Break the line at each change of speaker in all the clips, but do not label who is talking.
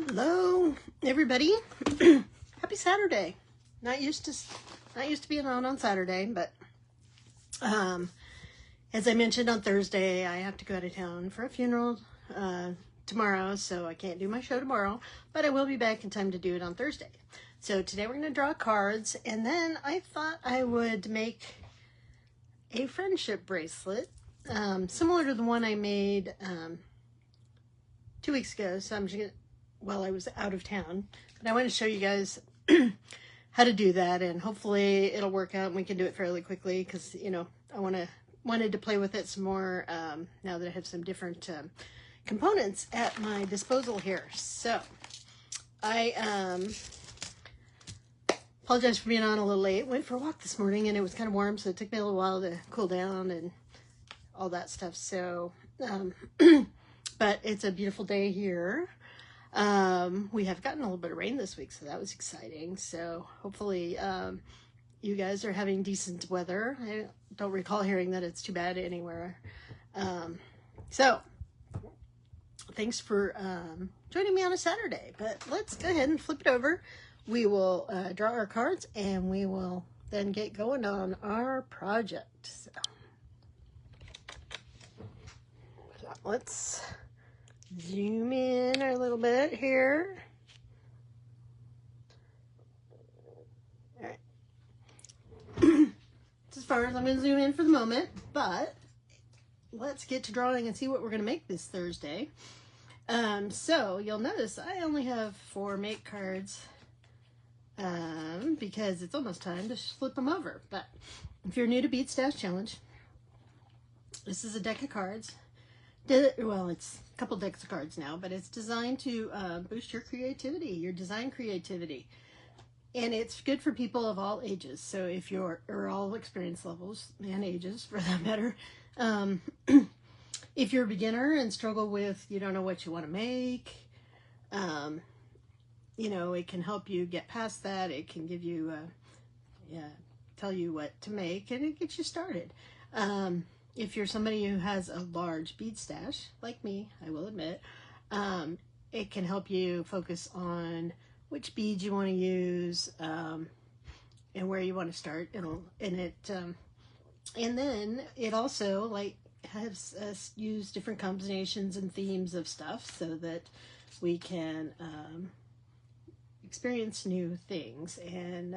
Hello, everybody. Happy Saturday. Not used to being on Saturday, but as I mentioned on Thursday, I have to go out of town for a funeral tomorrow, so I can't do my show tomorrow, but I will be back in time to do it on Thursday. So today we're going to draw cards, and then I thought I would make a friendship bracelet, similar to the one I made 2 weeks ago. So I'm just gonna, while I was out of town, but I want to show you guys how to do that, and hopefully it'll work out and we can do it fairly quickly, because I wanted to play with it some more now that I have some different components at my disposal here. So I apologize for being on a little late. Went for a walk this morning and it was kind of warm, so it took me a little while to cool down and all that stuff. So but it's a beautiful day here. We have gotten a little bit of rain this week, so that was exciting. So hopefully you guys are having decent weather. I don't recall hearing that it's too bad anywhere. So thanks for joining me on a Saturday, but let's go ahead and flip it over. We will draw our cards and we will then get going on our project. So let's zoom in a little bit here. All right. As far as I'm going to zoom in for the moment, but let's get to drawing and see what we're going to make this Thursday. So you'll notice I only have 4 make cards because it's almost time to flip them over. But if you're new to Bead Stash Challenge, this is a deck of cards. Well, it's a couple decks of cards now, but it's designed to boost your creativity, your design creativity. And it's good for people of all ages. So if you're, or all experience levels and ages for that matter. If you're a beginner and struggle with, you don't know what you want to make, it can help you get past that. It can give you, tell you what to make, and it gets you started. If you're somebody who has a large bead stash, like me, I will admit, it can help you focus on which beads you want to use, and where you want to start. And then it also has us use different combinations and themes of stuff so that we can experience new things and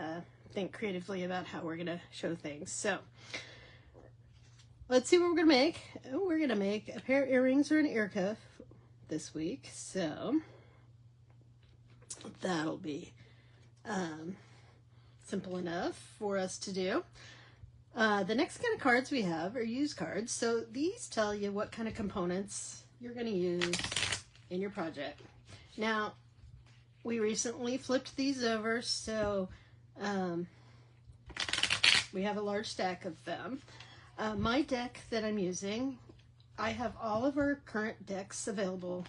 think creatively about how we're going to show things. So let's see what we're going to make. We're going to make a pair of earrings or an ear cuff this week. So that'll be simple enough for us to do. The next kind of cards we have are use cards. So these tell you what kind of components you're going to use in your project. Now, we recently flipped these over, so we have a large stack of them. My deck that I'm using, I have all of our current decks available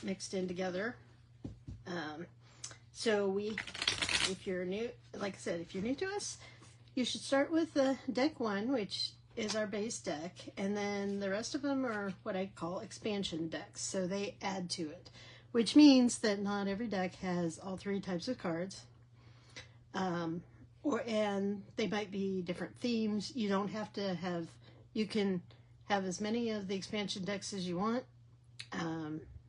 mixed in together. So if you're new, like I said, if you're new to us, you should start with deck 1, which is our base deck, and then the rest of them are what I call expansion decks. So they add to it, which means that not every deck has all 3 types of cards. And they might be different themes. You don't have to have, you can have as many of the expansion decks as you want.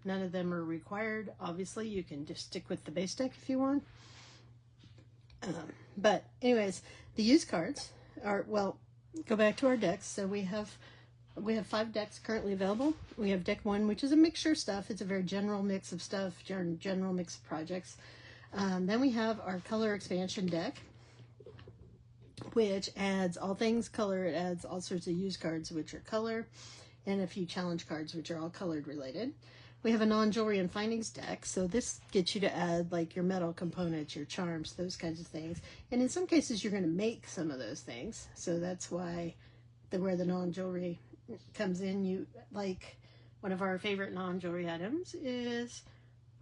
None of them are required. Obviously, you can just stick with the base deck if you want. But anyways, the use cards are, well, go back to our decks. So we have 5 decks currently available. We have deck 1, which is a mixture of stuff. It's a very general mix of stuff, general mix of projects. Then we have our color expansion deck, which adds all things color. It adds all sorts of use cards, which are color, and a few challenge cards, which are all colored related. We have a non-jewelry and findings deck, so this gets you to add like your metal components, your charms, those kinds of things. And in some cases, you're going to make some of those things, so that's why where the non-jewelry comes in. You like one of our favorite non-jewelry items is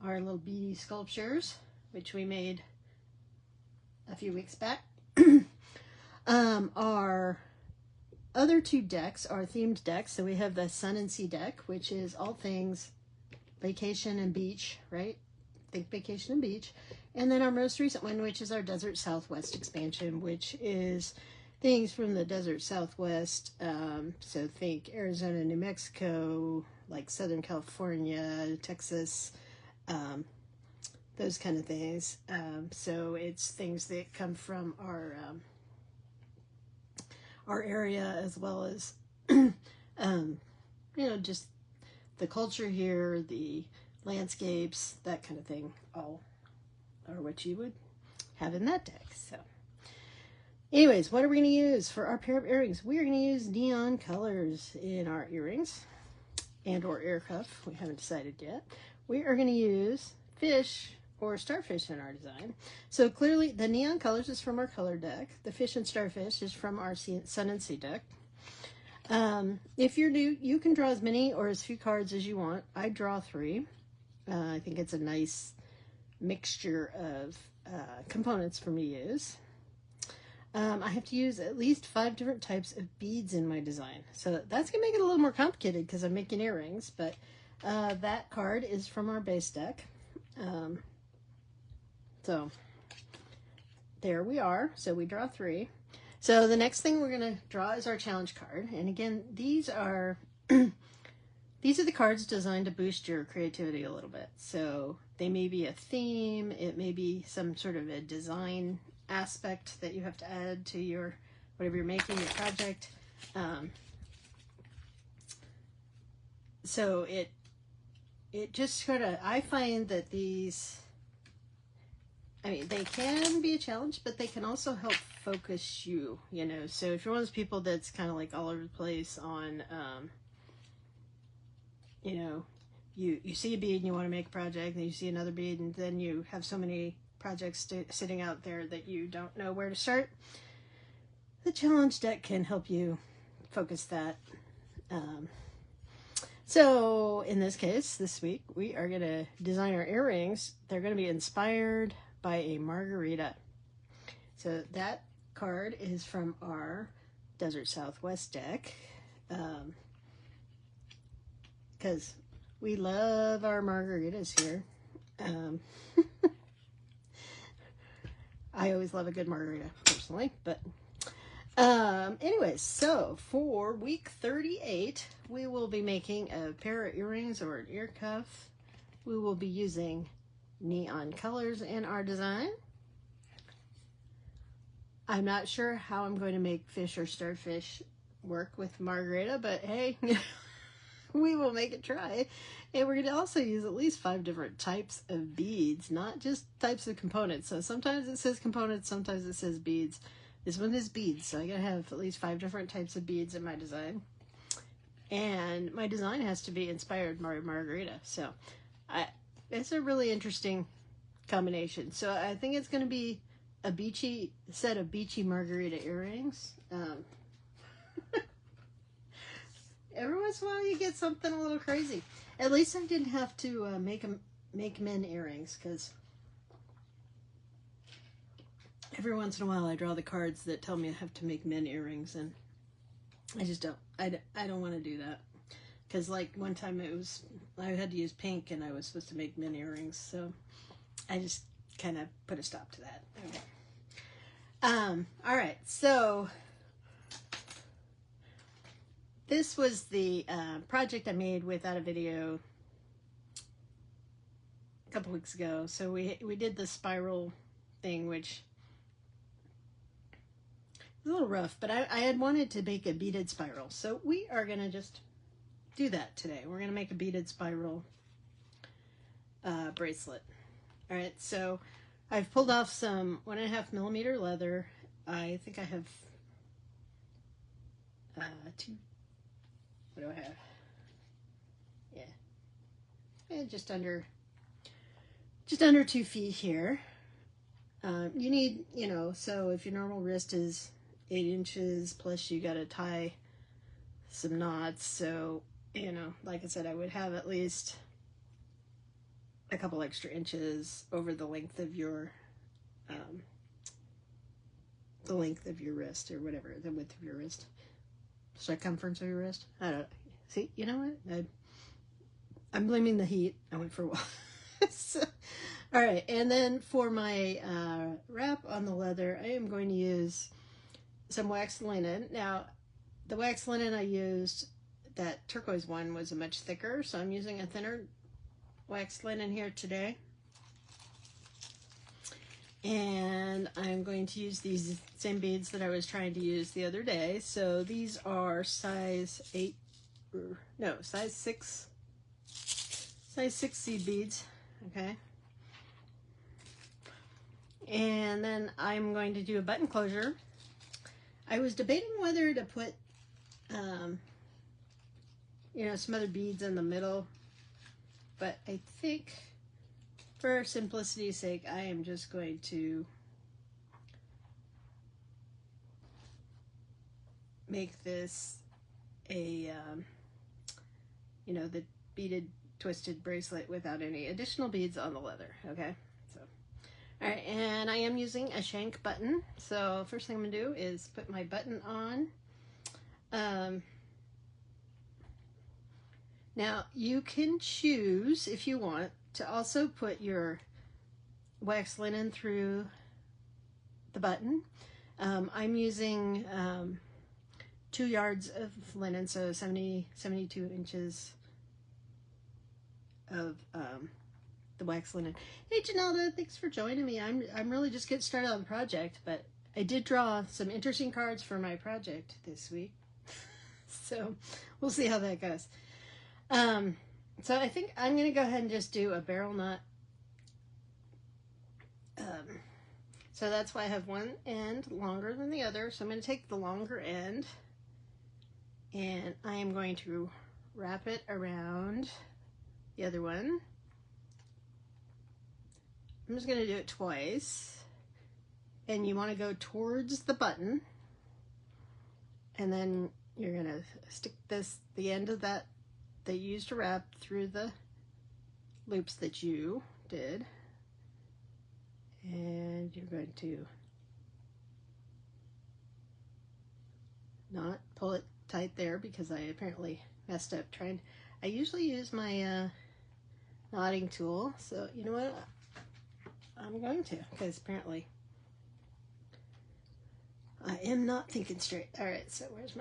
our little beady sculptures, which we made a few weeks back. Our other 2 decks are themed decks. So we have the Sun and Sea deck, which is all things vacation and beach, right? think vacation and beach. And then our most recent one, which is our Desert Southwest expansion, which is things from the Desert Southwest. So think Arizona, New Mexico, like Southern California, Texas, those kind of things. So it's things that come from our area, as well as, just the culture here, the landscapes, that kind of thing, all are what you would have in that deck. So anyways, what are we going to use for our pair of earrings? We are going to use neon colors in our earrings and or ear cuff. We haven't decided yet. We are going to use fish or starfish in our design. So clearly the neon colors is from our color deck. The fish and starfish is from our sun and sea deck. If you're new, you can draw as many or as few cards as you want. I draw 3. I think it's a nice mixture of components for me to use. I have to use at least 5 different types of beads in my design. So that's going to make it a little more complicated because I'm making earrings, but that card is from our base deck. So there we are. So we draw 3. So the next thing we're going to draw is our challenge card. And again, these are these are the cards designed to boost your creativity a little bit. So they may be a theme, it may be some sort of a design aspect that you have to add to your whatever you're making, your project. So it just sort of, I find that these, I mean, they can be a challenge, but they can also help focus you, you know. So if you're one of those people that's kind of like all over the place on, you know, you see a bead and you want to make a project, and you see another bead, and then you have so many projects sitting out there that you don't know where to start, the challenge deck can help you focus that. So in this case, this week, we are going to design our earrings. They're going to be inspired by a margarita. So that card is from our Desert Southwest deck, because we love our margaritas here. I always love a good margarita personally, but anyways, so for week 38, we will be making a pair of earrings or an ear cuff. We will be using neon colors in our design. I'm not sure how I'm going to make fish or starfish work with margarita, but hey, we will make it try. And we're going to also use at least 5 different types of beads, not just types of components. So sometimes it says components, sometimes it says beads. This one is beads, so I gotta have at least 5 different types of beads in my design. And my design has to be inspired by margarita. So it's a really interesting combination. So I think it's going to be a beachy set of beachy margarita earrings. Every once in a while you get something a little crazy. At least I didn't have to make men earrings, because every once in a while I draw the cards that tell me I have to make men earrings, and I just don't. I don't want to do that, because like one time I had to use pink and I was supposed to make men earrings, so I just kind of put a stop to that. Okay. All right, so this was the project I made without a video a couple weeks ago. So we did the spiral thing, which was a little rough, but I had wanted to make a beaded spiral. So we are going to just do that today. We're going to make a beaded spiral bracelet. All right, so I've pulled off some 1.5 millimeter leather. I think I have 2. What do I have? Yeah, just under 2 feet here. You need, you know, so if your normal wrist is 8 inches, plus you got to tie some knots. So, you know, like I said, I would have at least a couple extra inches over the length of your wrist, or whatever, the width of your wrist. Circumference of your wrist. I don't know. See, you know what? I'm blaming the heat. I went for a while. So, All right, and then for my wrap on the leather, I am going to use some waxed linen. Now, the waxed linen I used, that turquoise one, was a much thicker, so I'm using a thinner waxed linen here today. And I'm going to use these same beads that I was trying to use the other day. So these are size 6 seed beads, okay? And then I'm going to do a button closure. I was debating whether to put, some other beads in the middle, but I think for simplicity's sake, I am just going to make this a, the beaded twisted bracelet without any additional beads on the leather, okay? So, all right, and I am using a shank button. So first thing I'm gonna do is put my button on. Now you can choose, if you want, to also put your wax linen through the button. I'm using 2 yards of linen, so 72 inches of the wax linen. Hey Janelda, thanks for joining me. I'm really just getting started on the project, but I did draw some interesting cards for my project this week. So we'll see how that goes. So I think I'm going to go ahead and just do a barrel knot. So that's why I have one end longer than the other. So I'm going to take the longer end and I am going to wrap it around the other one. I'm just going to do it twice. And you want to go towards the button. And then you're going to stick the end of that you used to wrap, through the loops that you did. And you're going to not pull it tight there because I apparently messed up trying. I usually use my knotting tool, so you know what? I'm going to, because apparently I am not thinking straight. All right, so where's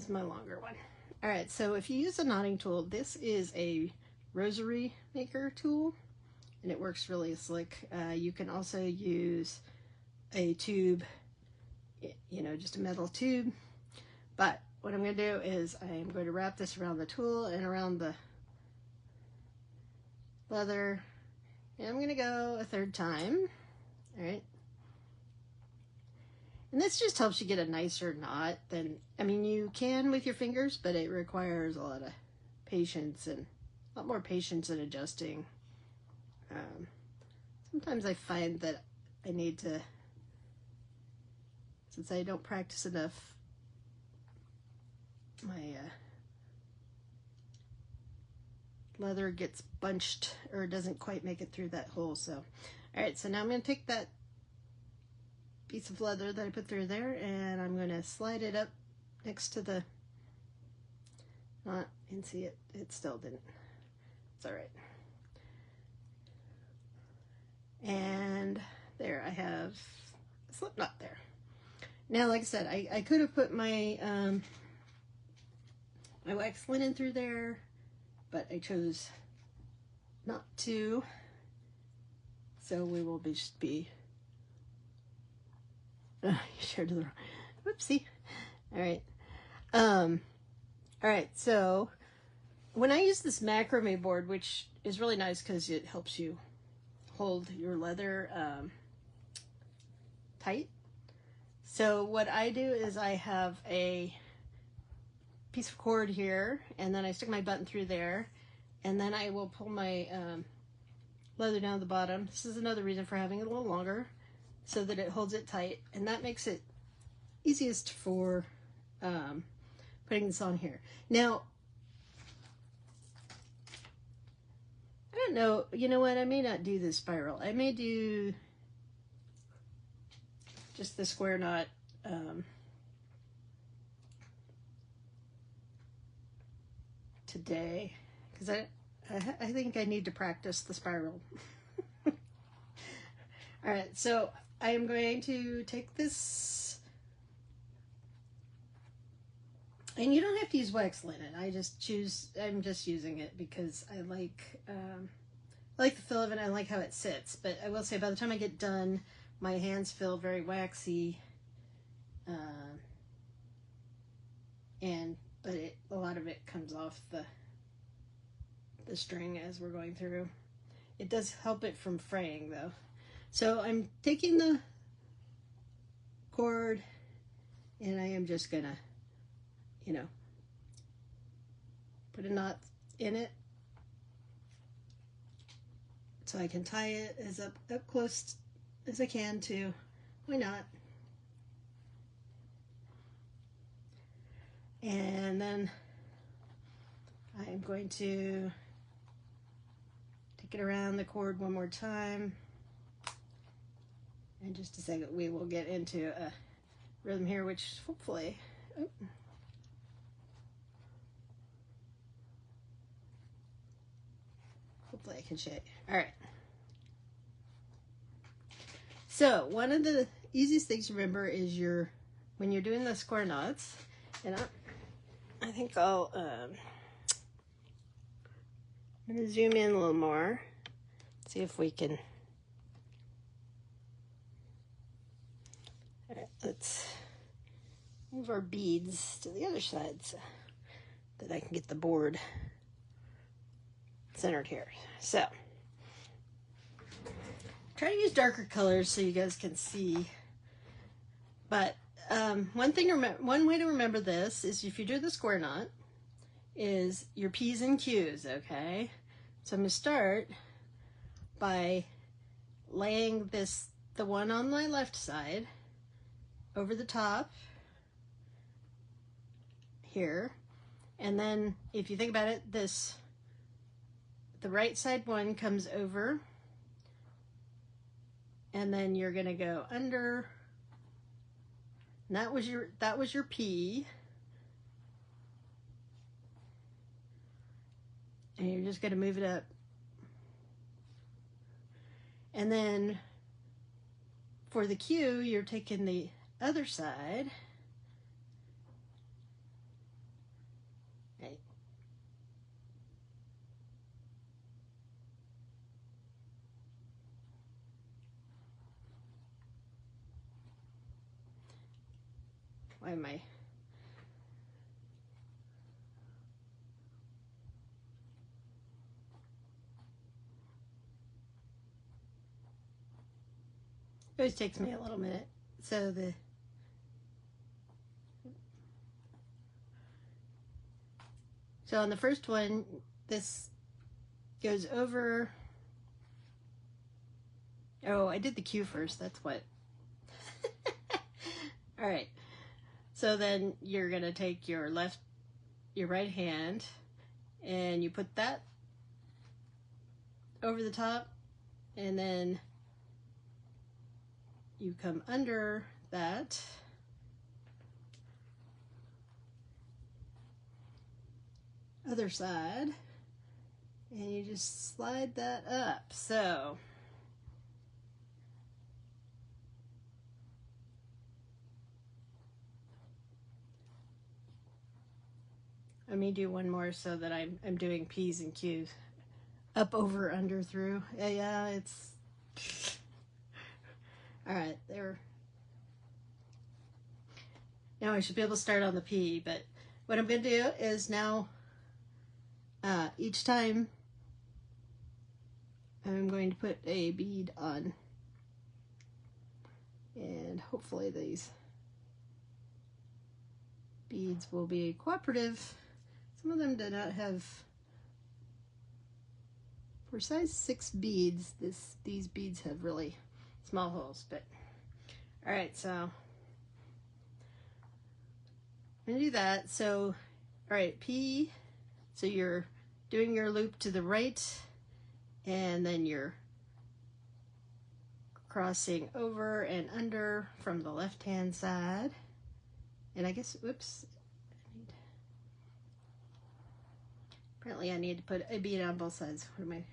my longer one? All right, so if you use a knotting tool, this is a rosary maker tool, and it works really slick. You can also use a tube, just a metal tube. But what I'm going to do is I am going to wrap this around the tool and around the leather. And I'm going to go a third time. All right. And this just helps you get a nicer knot than, you can with your fingers, but it requires a lot of patience and a lot more patience in adjusting. Sometimes I find that I need to, since I don't practice enough, my leather gets bunched or doesn't quite make it through that hole. So, all right, so now I'm going to take that piece of leather that I put through there and I'm going to slide it up next to the knot and see it still didn't. It's all right. And there, I have a slip knot there. Now, like I said, I could have put my my wax linen through there, but I chose not to. So we will just be shared to the wrong. Whoopsie. All right. All right. So when I use this macrame board, which is really nice because it helps you hold your leather tight. So what I do is I have a piece of cord here, and then I stick my button through there, and then I will pull my leather down at the bottom. This is another reason for having it a little longer, so that it holds it tight, and that makes it easiest for putting this on here. Now, I don't know, you know what, I may not do this spiral. I may do just the square knot today, because I think I need to practice the spiral. All right, so I am going to take this, and you don't have to use wax linen. I'm just using it because I like the feel of it. I like how it sits. But I will say, by the time I get done, my hands feel very waxy, but a lot of it comes off the string as we're going through. It does help it from fraying though. So I'm taking the cord and I am just gonna, put a knot in it so I can tie it as up close as I can to my knot. And then I am going to take it around the cord one more time. In just a second, we will get into a rhythm here, which hopefully, I can show you. All right. So one of the easiest things to remember is when you're doing the square knots, and I think I'm going to zoom in a little more, see if we can. All right, let's move our beads to the other side so that I can get the board centered here. So try to use darker colors so you guys can see. But one way to remember this is if you do the square knot is your P's and Q's, okay? So I'm going to start by laying the one on my left side over the top here. And then if you think about it, the right side one comes over, and then you're going to go under. And that was your P. And you're just going to move it up. And then for the Q, you're taking the other side. Right. Why am I? It always takes me a little minute. So on the first one, this goes over. Oh, I did the Q first. That's what. All right. So then you're going to take your right hand, and you put that over the top, and then you come under that. Other side, and you just slide that up. So let me do one more so that I'm doing P's and Q's. Up, over, under, through. Yeah, it's all right there. Now I should be able to start on the P, but what I'm going to do is now each time I'm going to put a bead on, and hopefully these beads will be cooperative. Some of them do not have, for size 6 beads, these beads have really small holes, but all right, so I'm gonna do that. So all right, P, so you're doing your loop to the right, and then you're crossing over and under from the left hand side, and I guess, whoops, apparently I need to put a bead on both sides. What am I?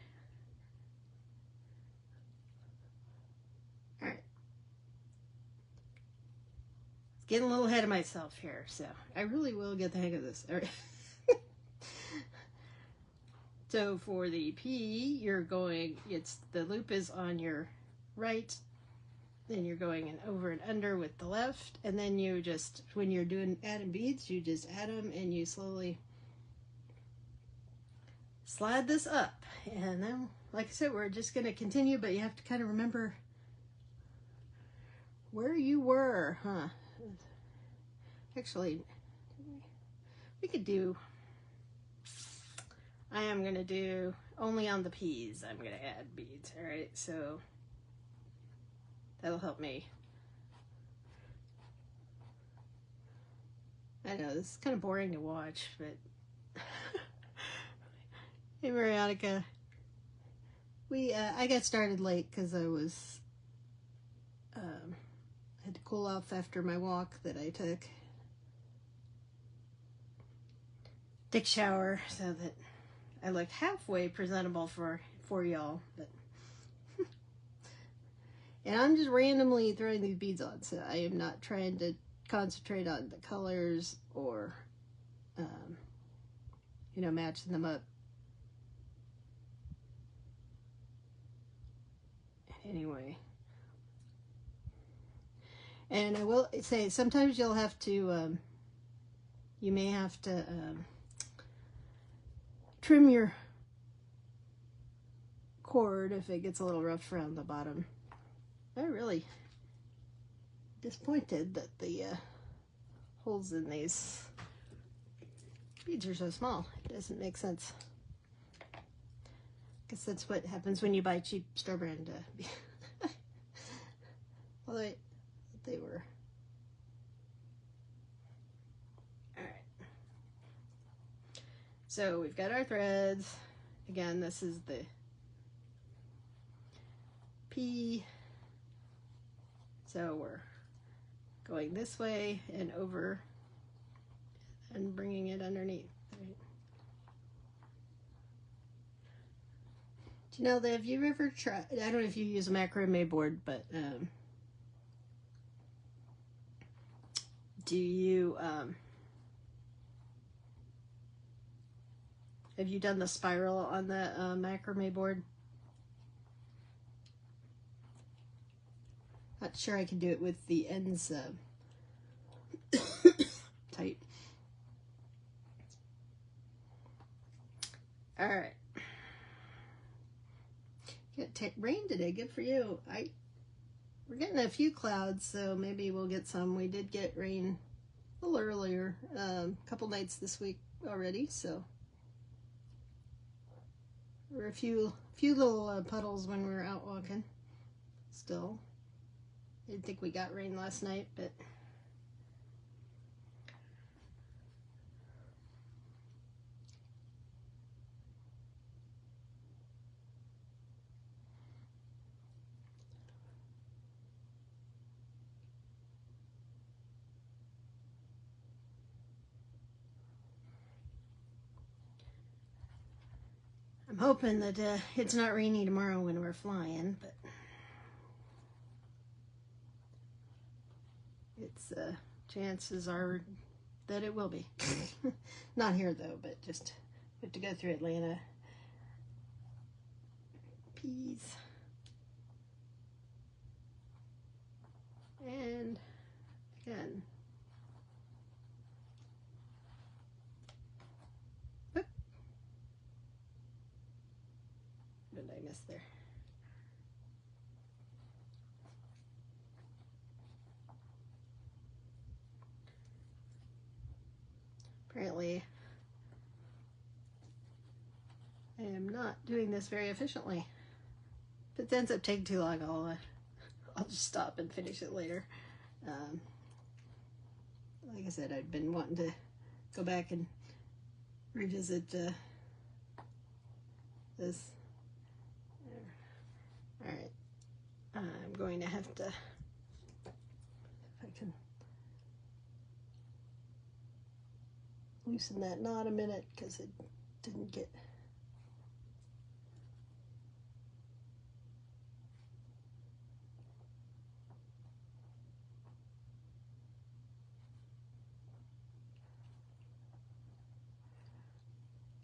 Getting a little ahead of myself here, so I really will get the hang of this. All right. So for the P, you're going, the loop is on your right, then you're going in over and under with the left, and then you just, when you're adding beads, you just add them and you slowly slide this up. And then, like I said, we're just going to continue, but you have to kind of remember where you were, huh? Actually, we could do, I am going to do only on the P's. I'm going to add beads. All right, so that'll help me. I know this is kind of boring to watch, but hey, Marionica, I got started late because I was had to cool off after my walk that I took. Take a shower so that I looked halfway presentable for y'all, but and I'm just randomly throwing these beads on, so I am not trying to concentrate on the colors or you know, matching them up. Anyway, and I will say sometimes you'll have to you may have to trim your cord if it gets a little rough around the bottom. I'm really disappointed that the holes in these beads are so small. It doesn't make sense. I guess that's what happens when you buy cheap store brand well, they were. So we've got our threads. Again, this is the P. So we're going this way and over and bringing it underneath. Right. Do you know that, have you ever tried, I don't know if you use a macrame board, but do you have you done the spiral on the macrame board? Not sure I can do it with the ends tight. All right. Get rain today. Good for you. We're getting a few clouds, so maybe we'll get some. We did get rain a little earlier, a couple nights this week already, so. There were a few little puddles when we were out walking. Still, I didn't think we got rain last night, but I'm hoping that it's not rainy tomorrow when we're flying, but it's chances are that it will be. Not here though, but just we have to go through Atlanta. Peas. And again. Whoop. What did I miss there? Apparently, I am not doing this very efficiently. If it ends up taking too long, I'll just stop and finish it later. Like I said, I've been wanting to go back and revisit this. All right, I'm going to have to, if I can loosen that knot a minute because it didn't get.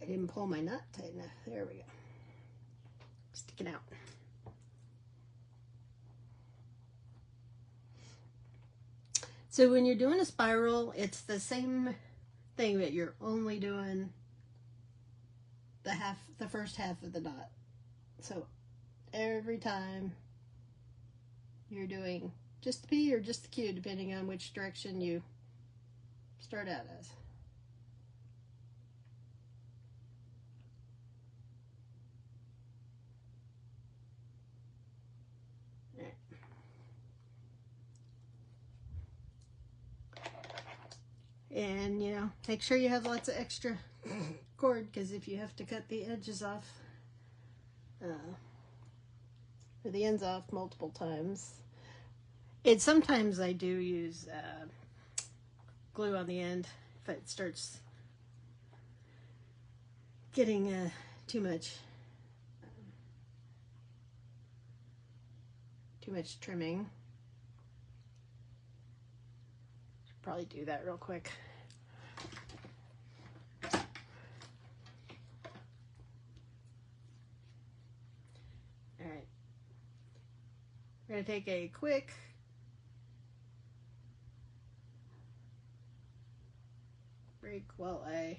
I didn't pull my knot tight enough. There we go. Sticking out. So when you're doing a spiral, it's the same thing, but you're only doing the first half of the knot. So every time you're doing just the P or just the Q, depending on which direction you start out as. And, you know, make sure you have lots of extra cord, because if you have to cut the edges off, or the ends off multiple times, sometimes I do use glue on the end if it starts getting too much trimming. Should probably do that real quick. All right, we're gonna take a quick break while I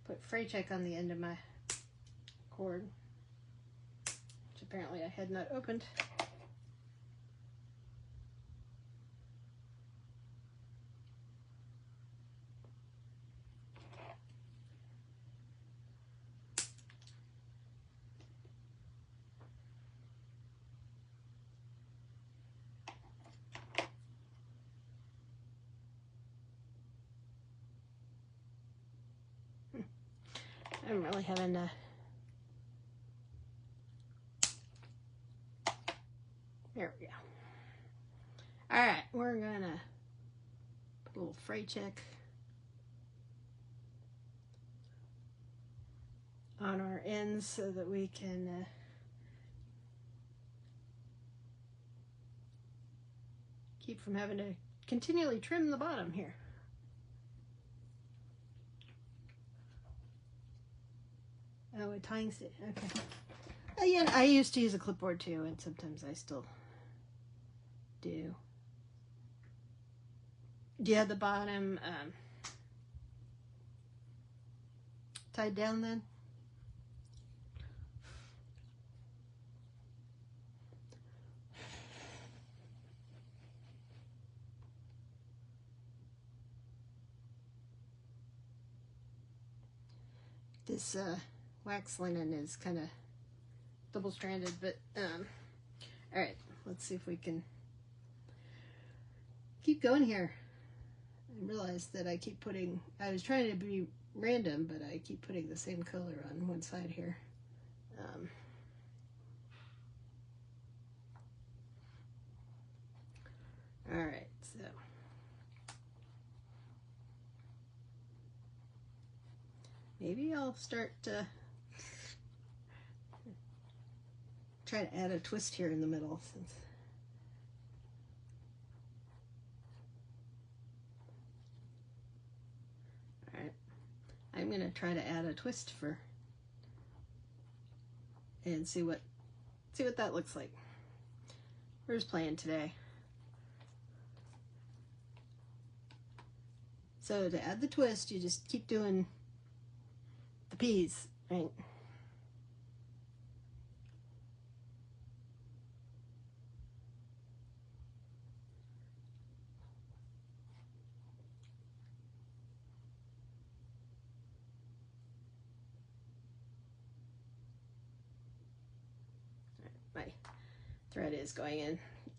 put fray check on the end of my cord, which apparently I had not opened. I'm really having a there we go. All right, we're gonna put a little fray check on our ends so that we can keep from having to continually trim the bottom here. Oh, a tying stick. Okay. Yeah, I used to use a clipboard too, and sometimes I still do. Do you have the bottom tied down then? This wax linen is kind of double-stranded, but all right, let's see if we can keep going here. I realized that I was trying to be random, but I keep putting the same color on one side here. All right, so maybe I'll start try to add a twist here in the middle, since all right, I'm gonna try to add a twist and see what that looks like. We're just playing today. So to add the twist, you just keep doing the P's, right? My thread is going in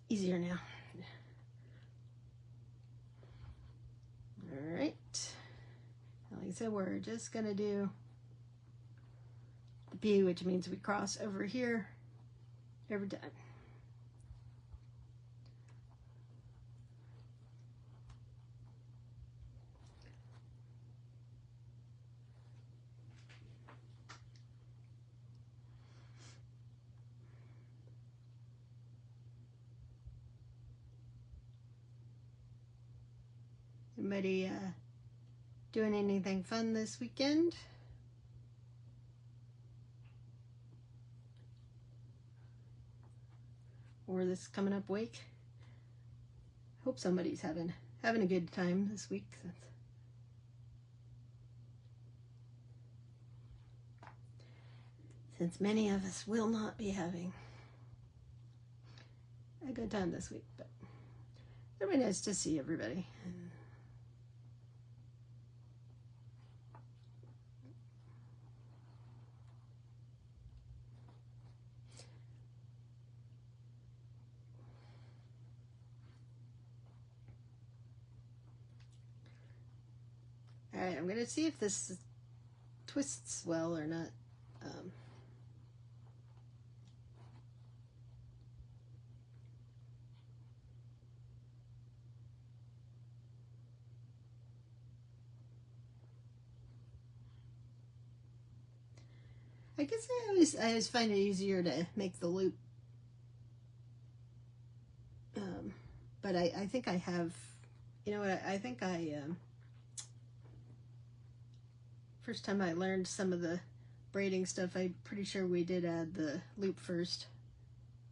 easier now. All right, like I said, we're just gonna do the P, which means we cross over here every time. Somebody Doing anything fun this weekend? Or this coming up week? Hope somebody's having a good time this week. Since many of us will not be having a good time this week, but it'll be nice to see everybody. All right, I'm going to see if this twists well or not. I guess I always find it easier to make the loop. But I think I have, you know what, I think first time I learned some of the braiding stuff, I'm pretty sure we did add the loop first,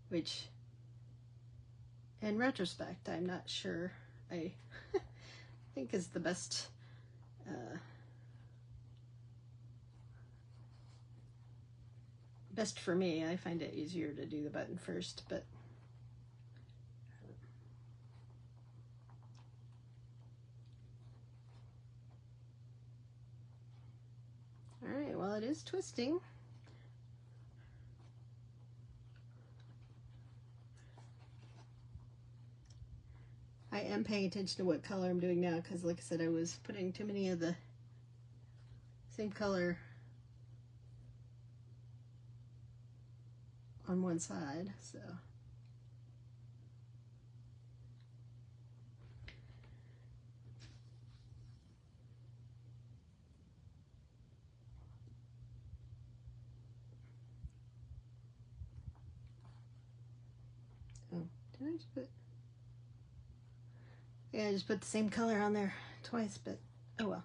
which in retrospect, I'm not sure I think is the best best for me. I find it easier to do the button first, but all right, well, it is twisting. I am paying attention to what color I'm doing now because, like I said, I was putting too many of the same color on one side, so. Oh, did I just put? Yeah, I just put the same color on there twice, but oh well.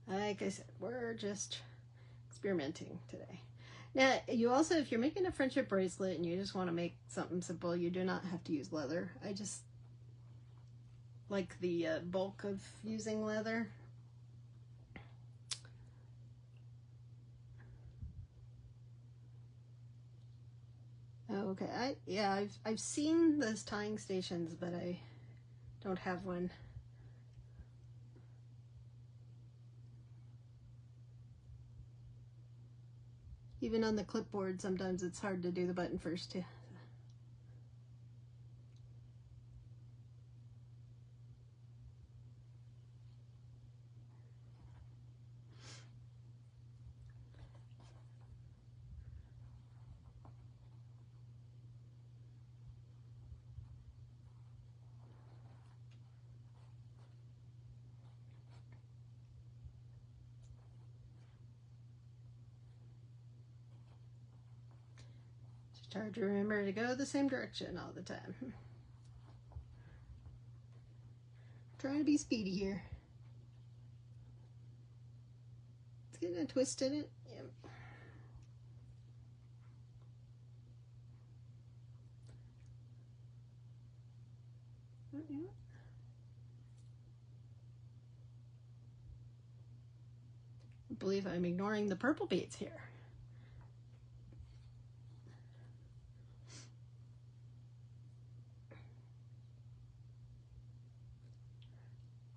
Like I said, we're just experimenting today. Now, you also, if you're making a friendship bracelet and you just want to make something simple, you do not have to use leather. I just like the bulk of using leather. Oh, okay. I've seen those tying stations, but I don't have one. Even on the clipboard, sometimes it's hard to do the button first too. Just hard to remember to go the same direction all the time. Trying to be speedy here. It's getting a twist in it. Yep. I believe I'm ignoring the purple beads here.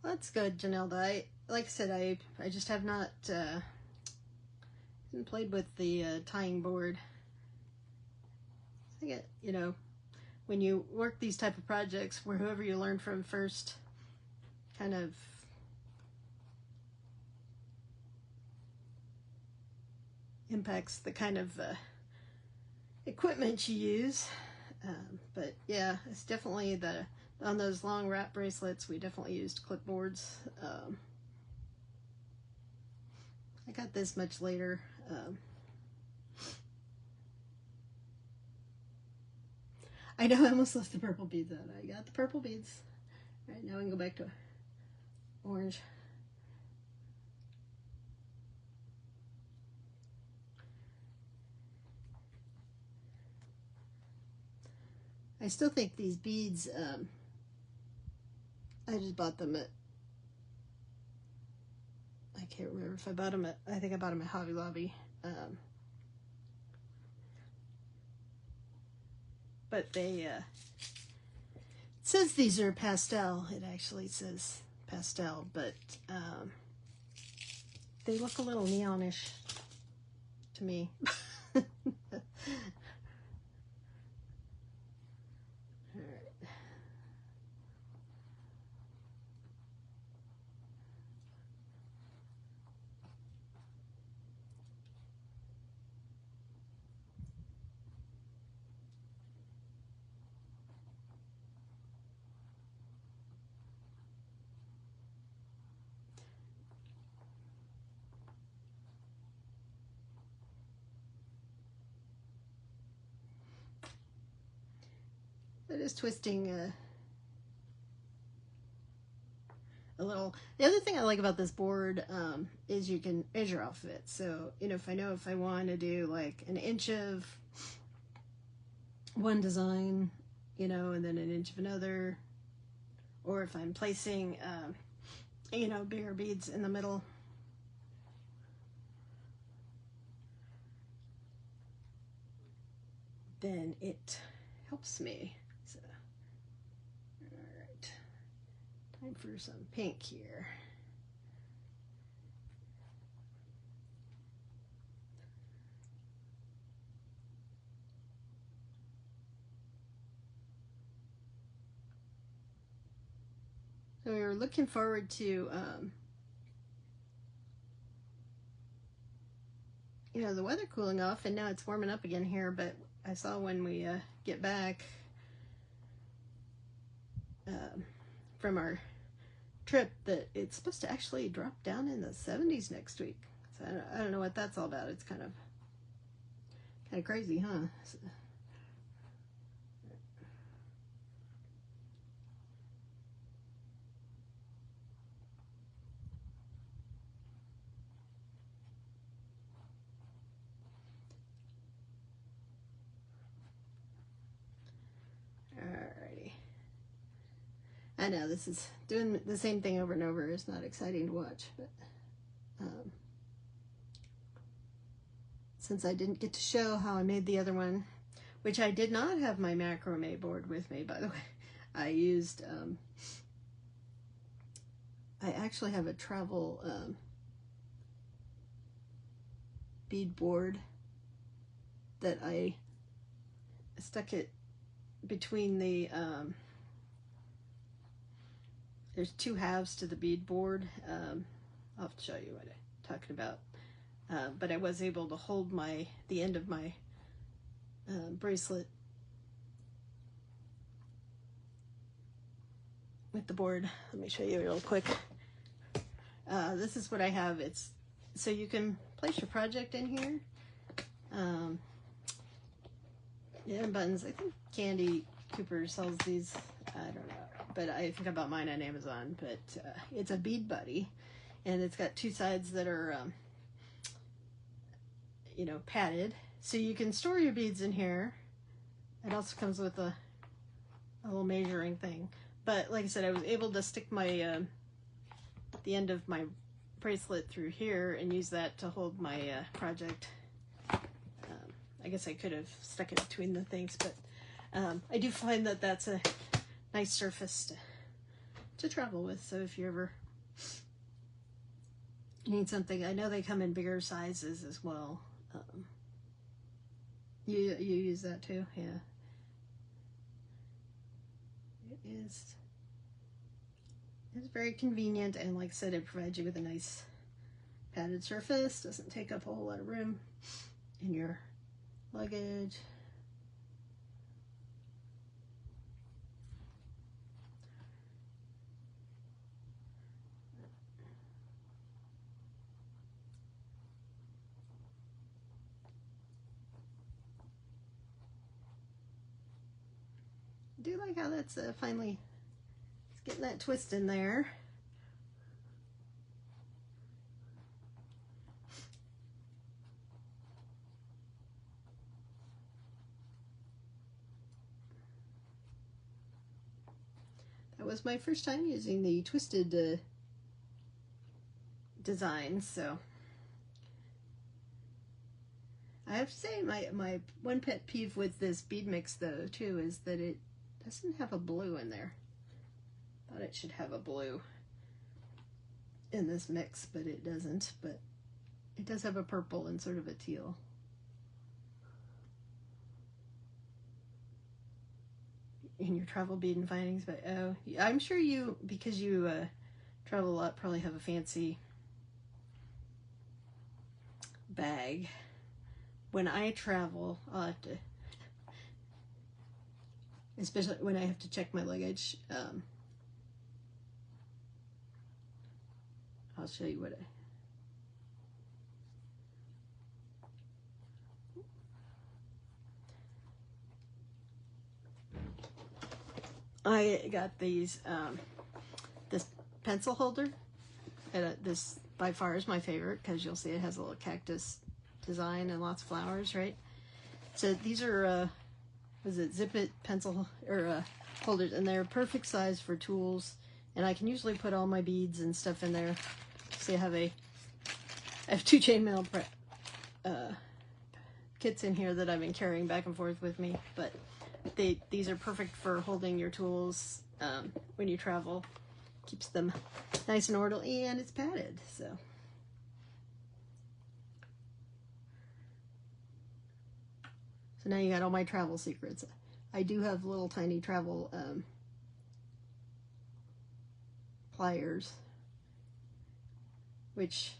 That's good, Janelda. Like I said, I just have not played with the tying board. I get, you know, when you work these type of projects where whoever you learn from first kind of impacts the kind of equipment you use. But yeah, it's definitely on those long wrap bracelets, we definitely used clipboards. I got this much later. I know I almost left the purple beads out. I got the purple beads. All right, now we can go back to orange. I still think these beads, I just bought them at, I can't remember if I bought them at, I think I bought them at Hobby Lobby. But they, it says these are pastel. It actually says pastel, but they look a little neonish to me. It is twisting a little. The other thing I like about this board is you can measure off of it. So, you know, if I want to do like an inch of one design, you know, and then an inch of another, or if I'm placing, you know, bigger beads in the middle. Then it helps me. So, all right, time for some pink here. So we were looking forward to, you know, the weather cooling off, and now it's warming up again here, but I saw when we get back from our trip that it's supposed to actually drop down in the 70s next week. So I don't know what that's all about. It's kind of crazy, huh? So, alrighty. I know this is doing the same thing over and over is not exciting to watch, but since I didn't get to show how I made the other one, which I did not have my macrame board with me, by the way. I used, I actually have a travel bead board that I stuck it between the, there's two halves to the bead board. I'll have to show you what I'm talking about. But I was able to hold the end of my bracelet with the board. Let me show you real quick. This is what I have. It's so you can place your project in here. Yeah, buttons. I think Candy Cooper sells these. I don't know, but I think I bought mine on Amazon. But it's a bead buddy, and it's got two sides that are you know, padded, so you can store your beads in here. It also comes with a little measuring thing. But like I said, I was able to stick my the end of my bracelet through here and use that to hold my project. I guess I could have stuck it between the things, but I do find that that's a nice surface to travel with. So if you ever need something, I know they come in bigger sizes as well. You use that too? Yeah. It's very convenient, and like I said, it provides you with a nice padded surface. Doesn't take up a whole lot of room in your luggage. I do like how that's finally it's getting that twist in there. That was my first time using the twisted design, so I have to say my one pet peeve with this bead mix though too is that it doesn't have a blue in there. Thought it should have a blue in this mix, but it doesn't. But it does have a purple and sort of a teal. In your travel bead and findings, but oh, I'm sure you, because you travel a lot, probably have a fancy bag. When I travel, I'll have to, especially when I have to check my luggage, I'll show you what I got these, this pencil holder, and this by far is my favorite because you'll see it has a little cactus design and lots of flowers, right? So these are, was it Zip It pencil or holders, and they're perfect size for tools, and I can usually put all my beads and stuff in there. See, I have two chainmail kits in here that I've been carrying back and forth with me, but these are perfect for holding your tools when you travel. Keeps them nice and orderly, and it's padded, so. So now you got all my travel secrets. I do have little tiny travel pliers, which,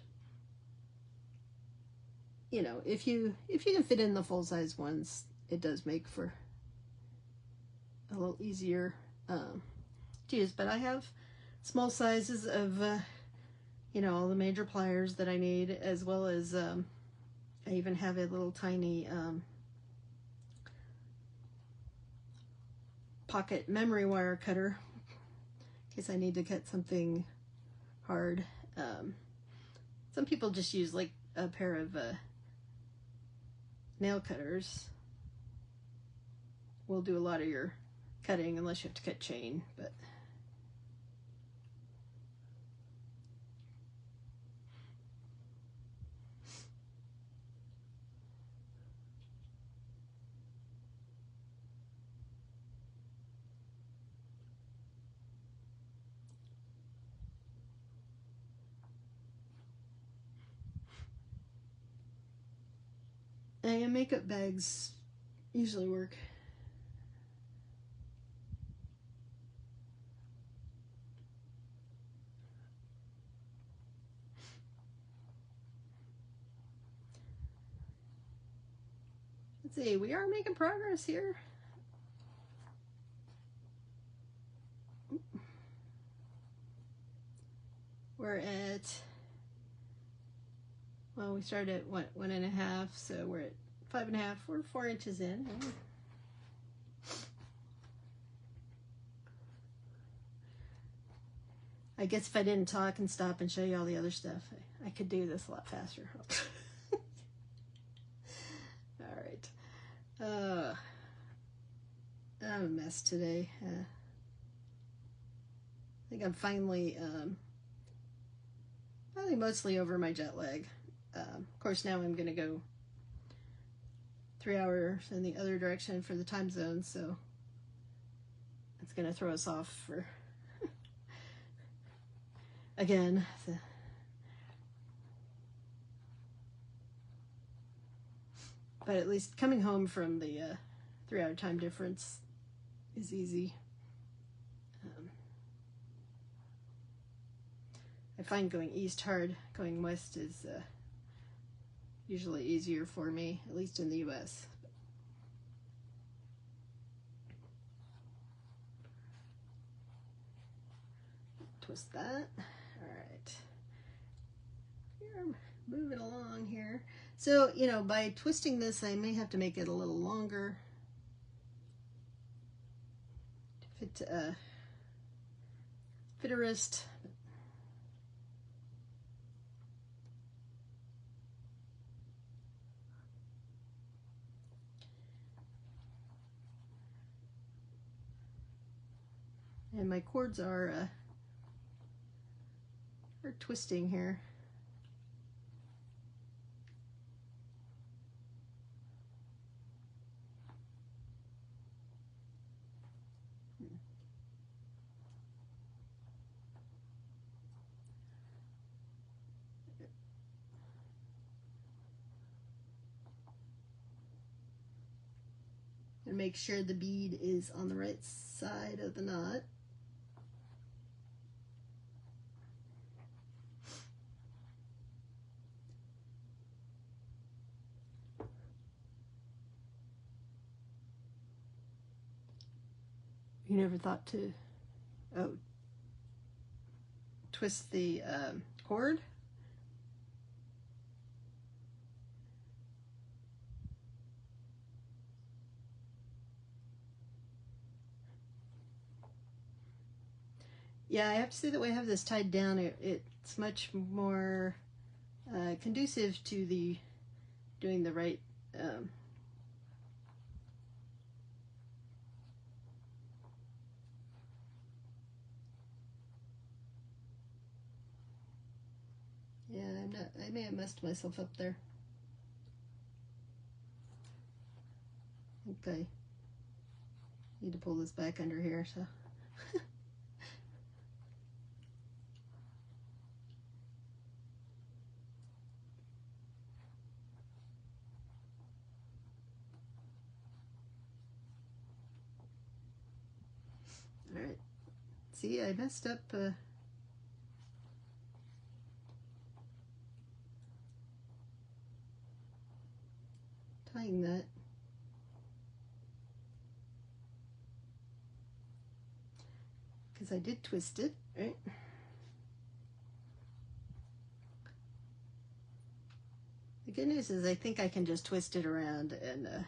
you know, if you can fit in the full-size ones, it does make for a little easier to use. But I have small sizes of, you know, all the major pliers that I need, as well as I even have a little tiny pocket memory wire cutter in case I need to cut something hard. Some people just use like a pair of nail cutters. Will do a lot of your cutting unless you have to cut chain, but and makeup bags usually work. Let's see, we are making progress here. We're at, well, we started at what, 1.5, so we're at 5.5. We're 4 inches in. I guess if I didn't talk and stop and show you all the other stuff, I could do this a lot faster. All right. I'm a mess today. I think I'm finally, probably mostly over my jet lag. Of course, now I'm going to go 3 hours in the other direction for the time zone, so it's going to throw us off for again. But at least coming home from the 3-hour time difference is easy. I find going east hard, going west is usually easier for me, at least in the US. Twist that. All right. Here, moving along here. So, you know, by twisting this, I may have to make it a little longer. fit a wrist. And my cords are twisting here. And make sure the bead is on the right side of the knot. You never thought to, twist the cord? Yeah, I have to say that when I have this tied down, it's much more conducive to doing the right yeah, I may have messed myself up there. I think I need to pull this back under here, so. All right, see, I messed up tying that. Because I did twist it, right? The good news is I think I can just twist it around and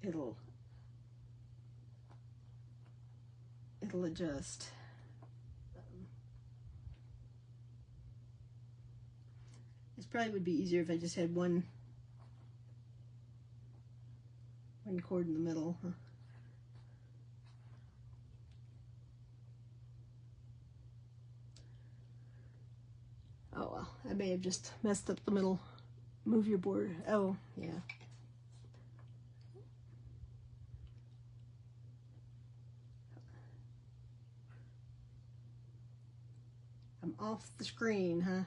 it'll adjust. This probably would be easier if I just had one cord in the middle. Huh? Oh well, I may have just messed up the middle. Move your board. Oh, yeah. I'm off the screen, huh?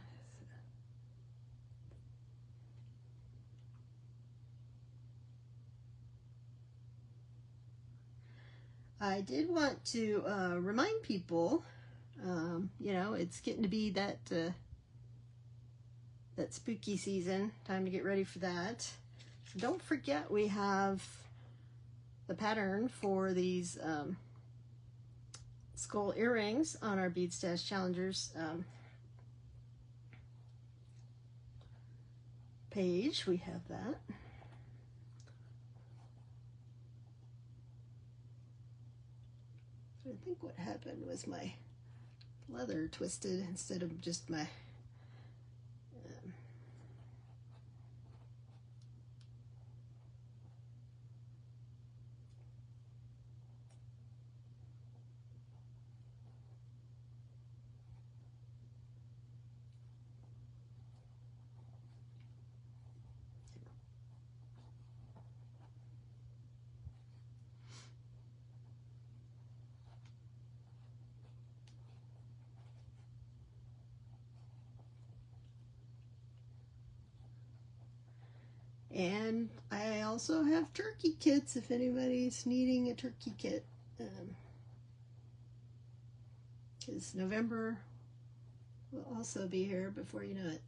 I did want to remind people, you know, it's getting to be that spooky season. Time to get ready for that. So don't forget we have the pattern for these skull earrings on our Bead Stash Challengers page. We have that. So I think what happened was my leather twisted instead of just my and I also have turkey kits if anybody's needing a turkey kit. Because November will also be here before you know it.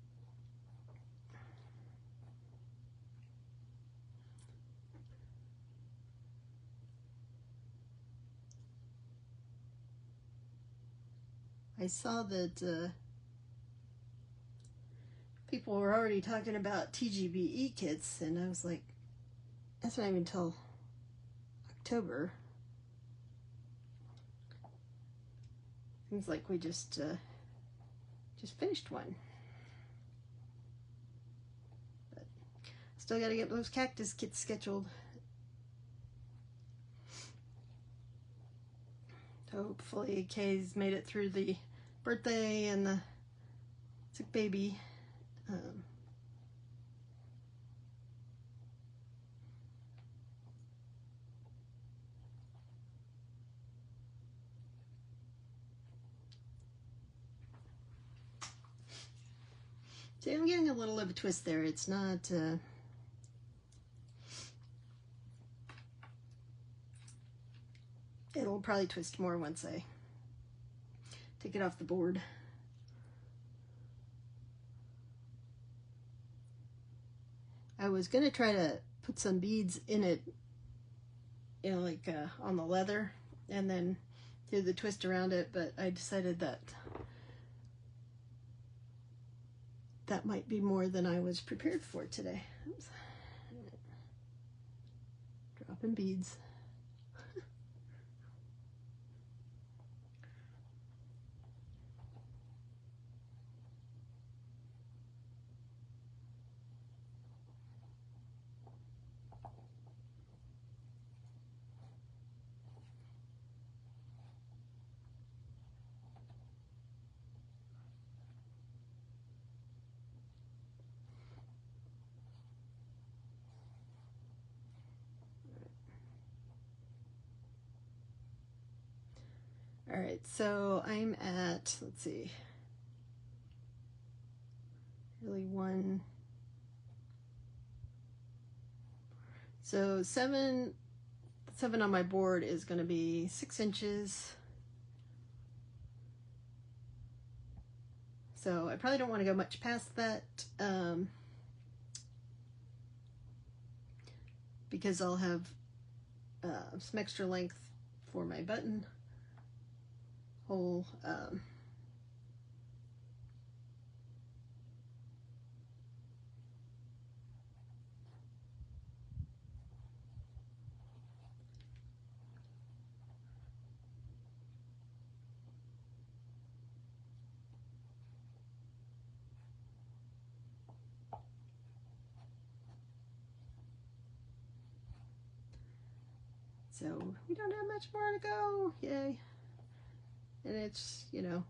I saw that people were already talking about TGBE kits, and I was like, that's not even till October. Seems like we just finished one. But still got to get those cactus kits scheduled. Hopefully Kay's made it through the birthday and the sick baby. See, I'm getting a little of a twist there. It's not... it'll probably twist more once I take it off the board. I was going to try to put some beads in it, you know, like on the leather, and then do the twist around it, but I decided that that might be more than I was prepared for today. Oops. Dropping beads. All right, so I'm at, let's see, really one. So seven on my board is going to be 6 inches. So I probably don't want to go much past that because I'll have some extra length for my button hole. So we don't have much more to go, yay. And it's, you know,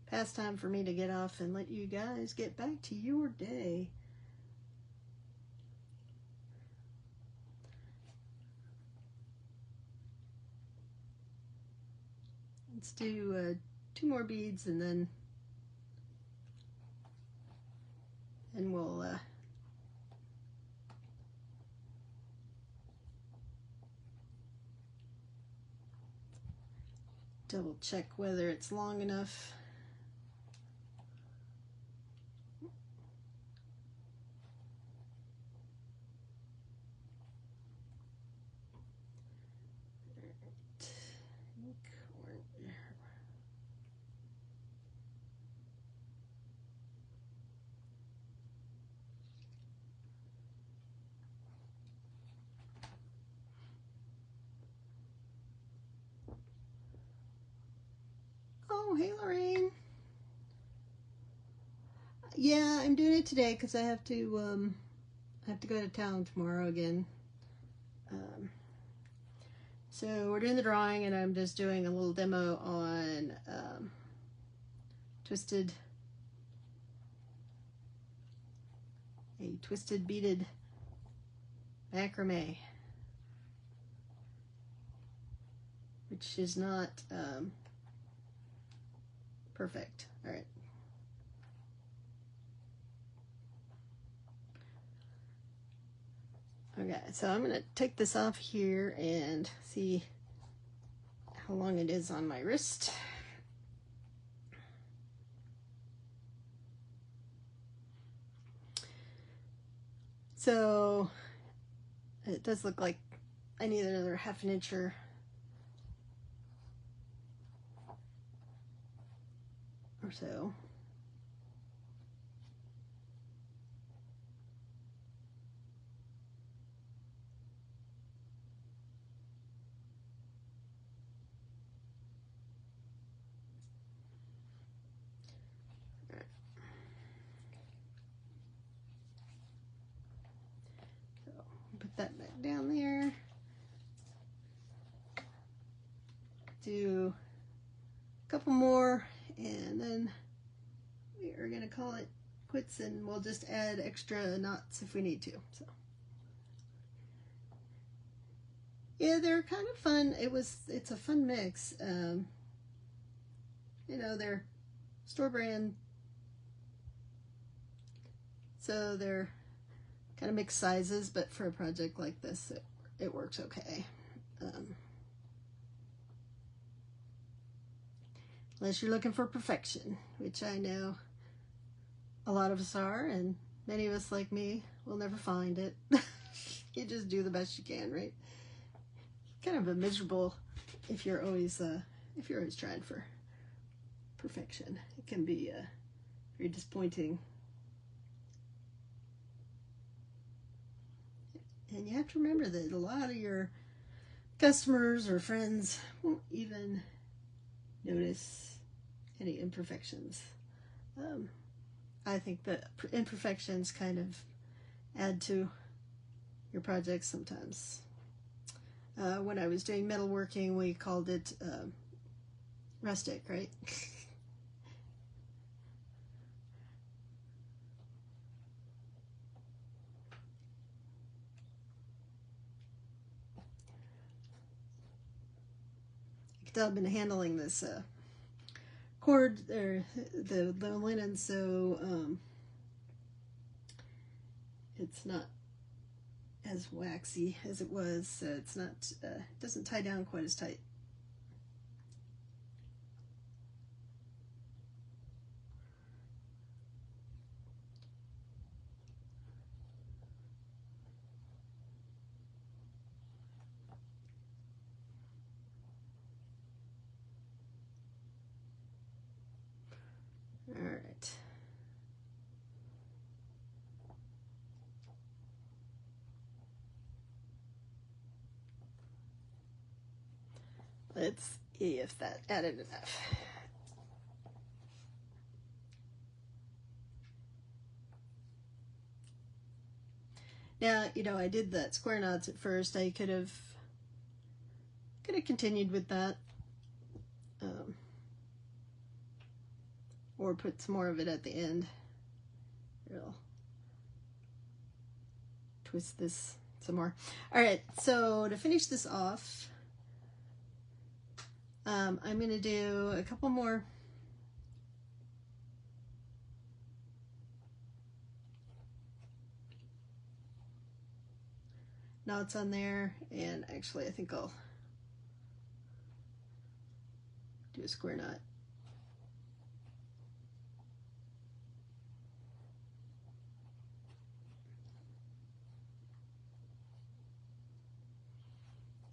past time for me to get off and let you guys get back to your day. Let's do 2 more beads and then we'll double check whether it's long enough. Oh, hey Lorraine. Yeah, I'm doing it today because I have to go to town tomorrow again. So we're doing the drawing, and I'm just doing a little demo on twisted beaded macrame, which is not perfect. All right. Okay, so I'm going to take this off here and see how long it is on my wrist. So it does look like I need another ½ inch or so. put that back down there. Do a couple more, and then we are going to call it quits, and we'll just add extra knots if we need to. So yeah, they're kind of fun. It's a fun mix. You know, they're store brand, so they're kind of mixed sizes, but for a project like this, it works okay. Unless you're looking for perfection, which I know a lot of us are, and many of us like me will never find it. You just do the best you can, right? Kind of a miserable if you're always trying for perfection. It can be very disappointing. And you have to remember that a lot of your customers or friends won't even notice any imperfections. I think that imperfections kind of add to your projects sometimes. When I was doing metalworking, we called it rustic, right? You can tell I've been handling this cord, or the linen, so it's not as waxy as it was, so it's not doesn't tie down quite as tight. All right. Let's see if that added enough. Now, you know, I did that square knots at first. I could have continued with that, or put some more of it at the end. I'll twist this some more. All right, so to finish this off, I'm going to do a couple more knots on there, and actually I think I'll do a square knot.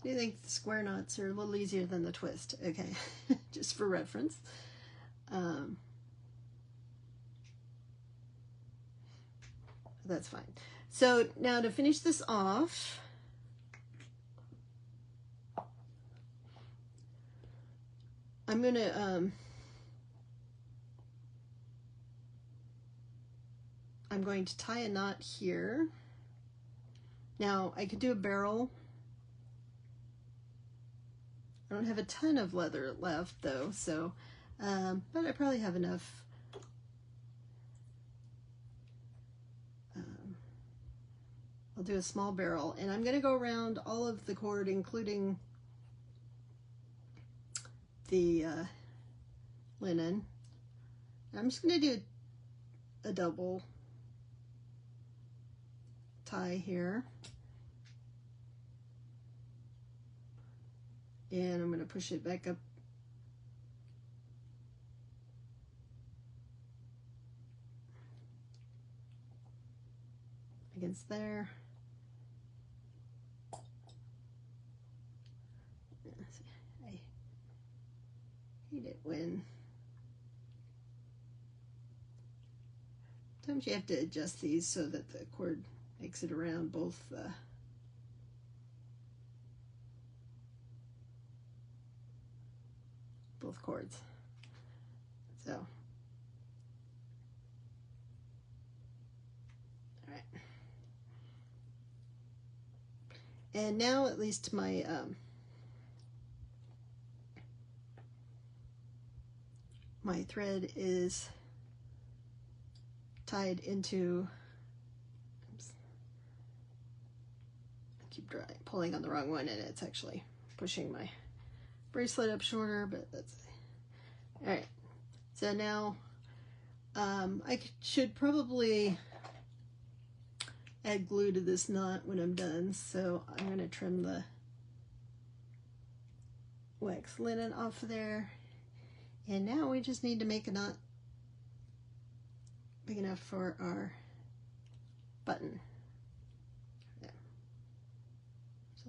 Do you think the square knots are a little easier than the twist? Okay, just for reference. That's fine. So now to finish this off, I'm gonna I'm going to tie a knot here. Now I could do a barrel. I don't have a ton of leather left though, so but I probably have enough. I'll do a small barrel, and I'm going to go around all of the cord, including the linen. I'm just going to do a double tie here, and I'm going to push it back up against there. I hate it when sometimes you have to adjust these so that the cord makes it around both cords. So, all right. And now at least my my thread is tied into, oops, I keep pulling on the wrong one and it's actually pushing my bracelet up shorter, but that's, all right. So now I should probably add glue to this knot when I'm done. So I'm going to trim the wax linen off of there. And now we just need to make a knot big enough for our button. Yeah.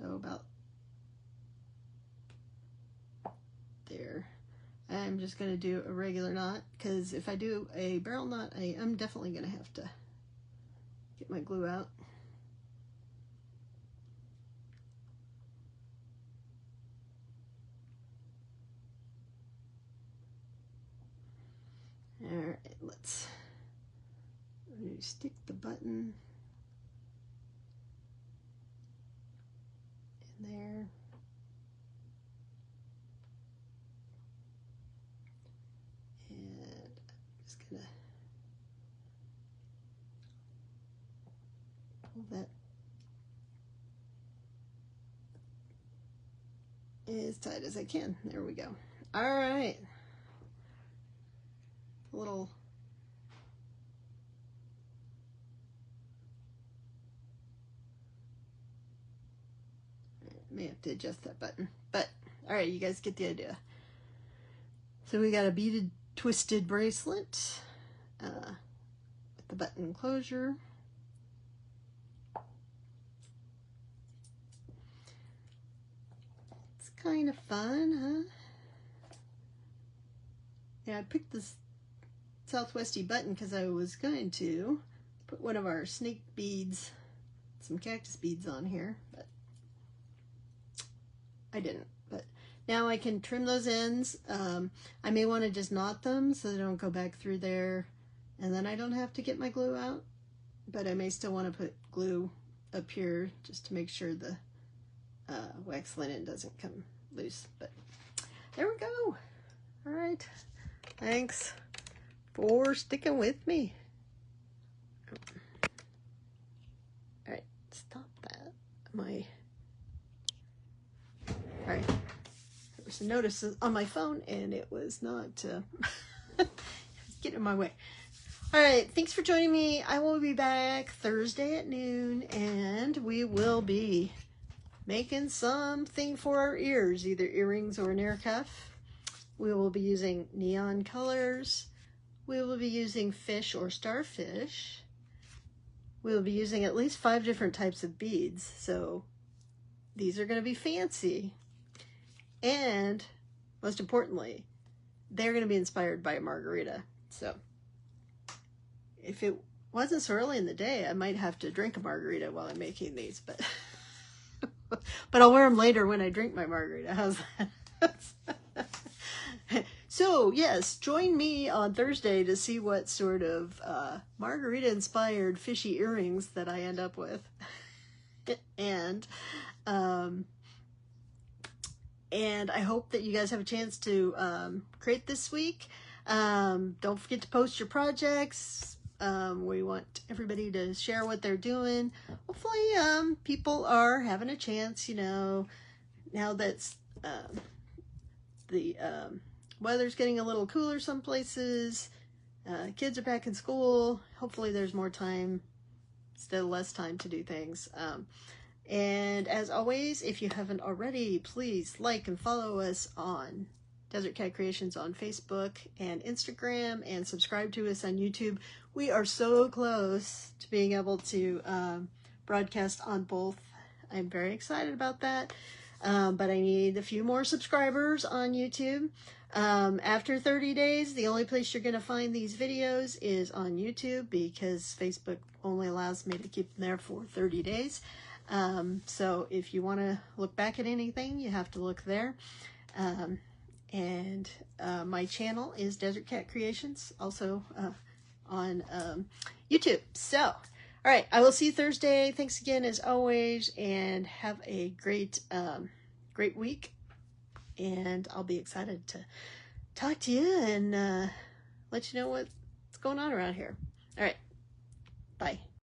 So about there. I'm just going to do a regular knot because if I do a barrel knot, I'm definitely going to have to get my glue out. All right, let's stick the button in there. And I'm just gonna pull that as tight as I can. There we go. All right. A little may have to adjust that button, but all right, you guys get the idea. So we got a beaded twisted bracelet with the button closure. It's kind of fun, huh? Yeah, I picked this Southwesty button because I was going to put one of our snake beads, some cactus beads on here, but I didn't. But now I can trim those ends. I may want to just knot them so they don't go back through there, and then I don't have to get my glue out, but I may still want to put glue up here just to make sure the wax linen doesn't come loose. But there we go. All right, thanks for sticking with me. All right, stop that. All right, there was a notice on my phone and it was not getting in my way. All right, thanks for joining me. I will be back Thursday at noon and we will be making something for our ears, either earrings or an ear cuff. We will be using neon colors. We will be using fish or starfish. We will be using at least 5 different types of beads. So these are going to be fancy. And most importantly, they're going to be inspired by a margarita. So if it wasn't so early in the day, I might have to drink a margarita while I'm making these, but but I'll wear them later when I drink my margarita. How's that? So yes, join me on Thursday to see what sort of margarita-inspired fishy earrings that I end up with. And I hope that you guys have a chance to create this week. Don't forget to post your projects. We want everybody to share what they're doing. Hopefully people are having a chance, you know, now that's the weather's getting a little cooler some places. Kids are back in school. Hopefully there's more time instead of less time to do things. And as always, if you haven't already, please like and follow us on Desert Cat Creations on Facebook and Instagram, and subscribe to us on YouTube. We are so close to being able to broadcast on both. I'm very excited about that. But I need a few more subscribers on YouTube. After 30 days, the only place you're going to find these videos is on YouTube, because Facebook only allows me to keep them there for 30 days. So if you want to look back at anything, you have to look there. And my channel is Desert Cat Creations, also on YouTube. So, All right, I will see you Thursday. Thanks again as always, and have a great, great week. And I'll be excited to talk to you and let you know what's going on around here. All right, bye.